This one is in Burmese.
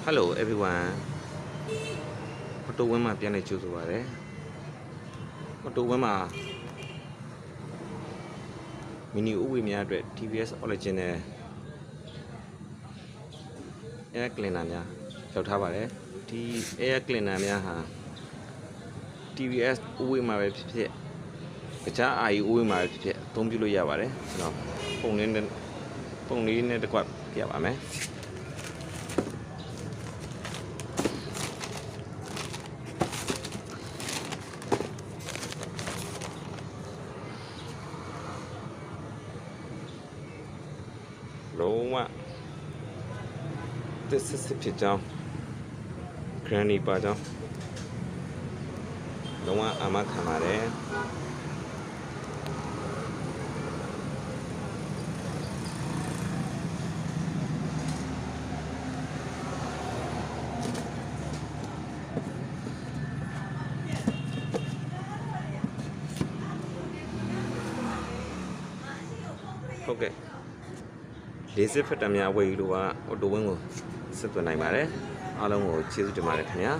Hello everyone. Auto Wema piano choose over. Auto Wema mini uwi mi adre TVS original air cleaner nya ရောက်ထားပါတယ်ဒီ air cleaner များဟာ TVS ဥဝေးမှာပဲဖြစ်ဖြစ်တခြား AI ဥဝေးမှာပဲဖြစ်ဖြစ်အသုံးပြုလို့ရပါတယ်ကျွန်တော်ပုံလေးနဲ့တစ်ခွက်ပြပါမယ်လုံးဝတစ်စစ်ဖြစ်ကြောင်း Granny ပါကြောင်းလုံးဝအာမခံပါတယ်ဟုတ်ကဲ့40ဖက်တများဝယ်ယူလို့က Auto Win ကိုဆက်သွယ်နိုင်ပါတယ်အားလုံးကိုကျေးဇူးတင်ပါတယ်ခင်ဗျာ